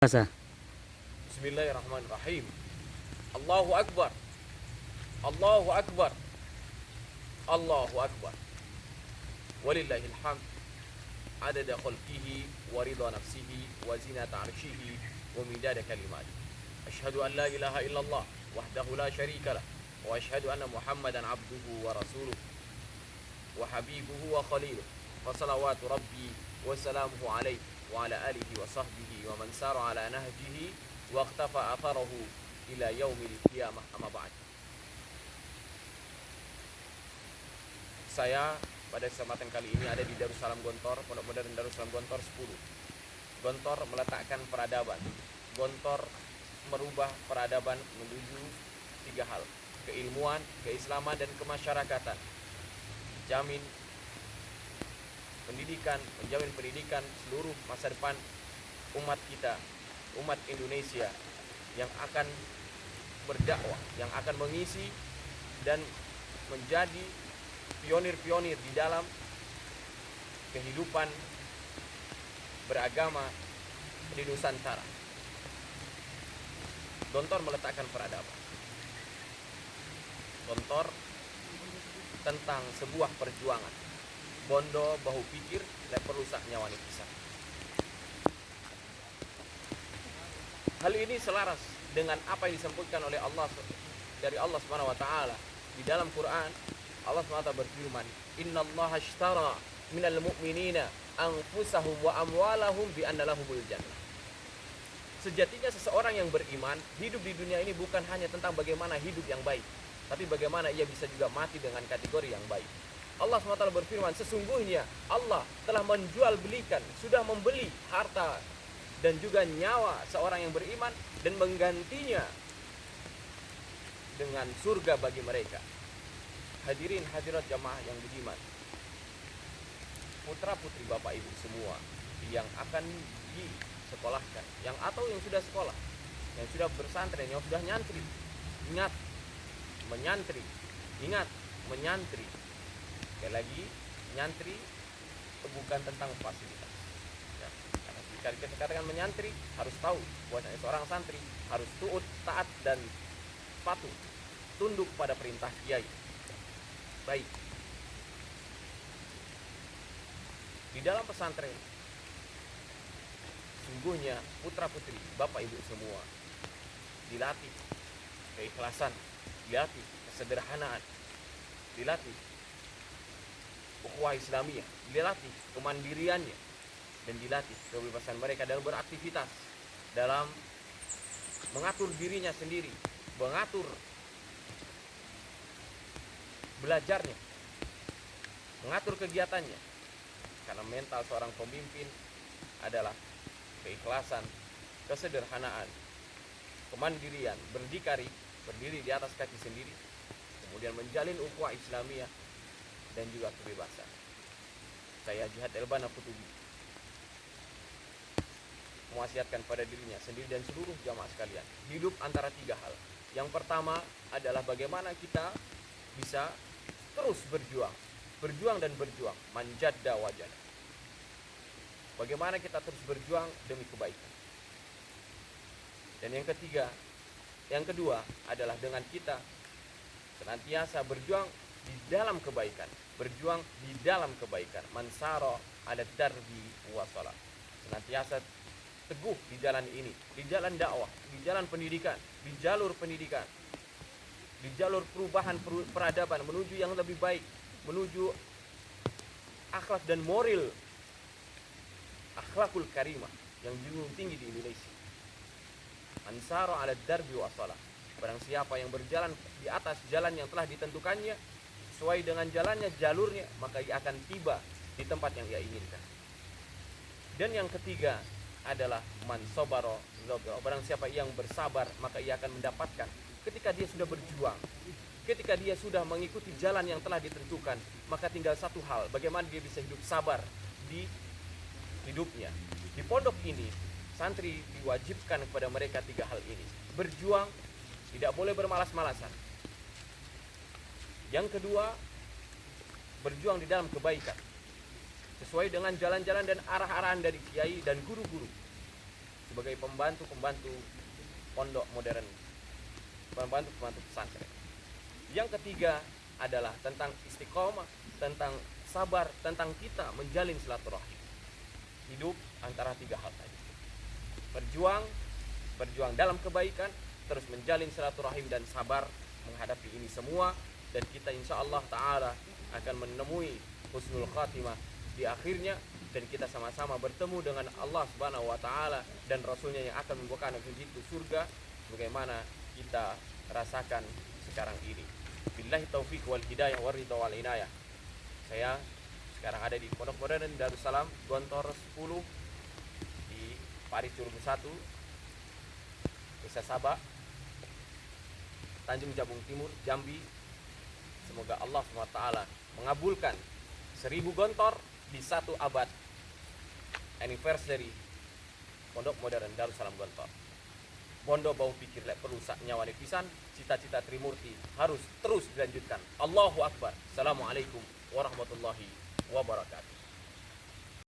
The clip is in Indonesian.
Puasa. Bismillahirrahmanirrahim. Allahu Akbar. Allahu Akbar. Allahu Akbar. Walillahil hamd. Adada khalqihi wa ridha nafsihi wa zinata arshihi wa midada kalimati. Ashhadu an la ilaha illallah wahdahu la syarika lah wa ashhadu anna Muhammadan abduhu wa rasuluh wa habibuhu wa khaliluh. Wa salawatu rabbi wa salamuhu alaihi wa ala alihi wa sahbihi wa man sara ala nahjihi wa iqtafa atharahu ila yaumil qiyamah, amma ba'd. Saya pada kesempatan kali ini ada di Darussalam Gontor, Pondok Modern Darussalam Gontor 10. Gontor meletakkan peradaban. Gontor merubah peradaban menuju 3 hal: keilmuan, keislaman, dan kemasyarakatan. Menjamin pendidikan seluruh masa depan umat kita, umat Indonesia yang akan berdakwah, yang akan mengisi dan menjadi pionir-pionir di dalam kehidupan beragama di Nusantara. Gontor meletakkan peradaban. Gontor tentang sebuah perjuangan. Bondo bahu pikir dan perusak nyawa pisah. Hal ini selaras dengan apa yang disampaikan oleh Allah dari Allah Subhanahu wa taala di dalam Quran. Allah Subhanahu wa taala berfirman, "Innallaha ashtara minal mu'minina anfusahum wa amwalahum bi anna lahumul jannah." Sejatinya seseorang yang beriman hidup di dunia ini bukan hanya tentang bagaimana hidup yang baik, tapi bagaimana ia bisa juga mati dengan kategori yang baik. Allah SWT berfirman, sesungguhnya Allah telah sudah membeli harta dan juga nyawa seorang yang beriman dan menggantinya dengan surga bagi mereka. Hadirin hadirat jamaah yang budiman, putra putri bapak ibu semua yang akan disekolahkan, yang atau yang sudah sekolah, yang sudah bersantren, yang sudah nyantri, ingat menyantri. Sekali lagi, nyantri bukan tentang fasilitas ya. Karena jika kita katakan menyantri, harus tahu bahwa seorang santri harus taat dan patuh, tunduk pada perintah kiai. Baik, di dalam pesantren sungguhnya putra putri bapak ibu semua dilatih keikhlasan, dilatih kesederhanaan, dilatih ukhuwah Islamiyah, dilatih kemandiriannya, dan dilatih kebebasan mereka dalam beraktivitas, dalam mengatur dirinya sendiri, mengatur belajarnya, mengatur kegiatannya. Karena mental seorang pemimpin adalah keikhlasan, kesederhanaan, kemandirian, berdiri di atas kaki sendiri, kemudian menjalin ukhuwah Islamiyah dan juga kebebasan. Saya Jihad Elbana Kutubi mewasiatkan pada dirinya sendiri dan seluruh jamaah sekalian, hidup antara 3 hal. Yang pertama adalah bagaimana kita bisa terus berjuang dan berjuang, manjadda wajana. Bagaimana kita terus berjuang demi kebaikan. Dan yang kedua adalah dengan kita senantiasa berjuang di dalam kebaikan, mansaro ala darbi wasala, senantiasa teguh di jalan ini, di jalan dakwah, di jalan pendidikan, di jalur perubahan peradaban menuju yang lebih baik, menuju akhlak dan moral, akhlakul karimah yang junjung tinggi di Indonesia. Mansaro ala darbi wasala, barang siapa yang berjalan di atas jalan yang telah ditentukannya, sesuai dengan jalannya, jalurnya, maka ia akan tiba di tempat yang ia inginkan. Dan yang ketiga adalah man sabara zaga, barang siapa yang bersabar, maka ia akan mendapatkan. Ketika dia sudah berjuang, ketika dia sudah mengikuti jalan yang telah ditentukan, maka tinggal satu hal, bagaimana dia bisa hidup sabar di hidupnya. Di pondok ini, santri diwajibkan kepada mereka 3 hal ini: berjuang, tidak boleh bermalas-malasan. Yang kedua, berjuang di dalam kebaikan sesuai dengan jalan-jalan dan arah-arahan dari kiai dan guru-guru. sebagai pembantu-pembantu pondok modern, pembantu-pembantu pesantren. Yang ketiga adalah tentang istiqomah, tentang sabar, tentang kita menjalin silaturahim. Hidup antara tiga hal tadi. Berjuang dalam kebaikan, terus menjalin silaturahim dan sabar menghadapi ini semua, dan kita insyaallah taala akan menemui husnul khatimah di akhirnya, dan kita sama-sama bertemu dengan Allah Subhanahu wa taala dan Rasulnya yang akan membukakan pintu surga sebagaimana kita rasakan sekarang ini. Billahi taufiq wal hidayah wal ridha wal inayah. Saya sekarang ada di Pondok Modern Darussalam Gontor 10 di Paris Curug 1, Desa Sabak, Tanjung Jabung Timur, Jambi. Semoga Allah SWT mengabulkan 1000 gontor di 1 abad anniversary Pondok Modern Darussalam Gontor. Bondo bau pikir lek perlu sak nyawa pisan, cita-cita Trimurti harus terus dilanjutkan. Allahu Akbar. Assalamualaikum warahmatullahi wabarakatuh.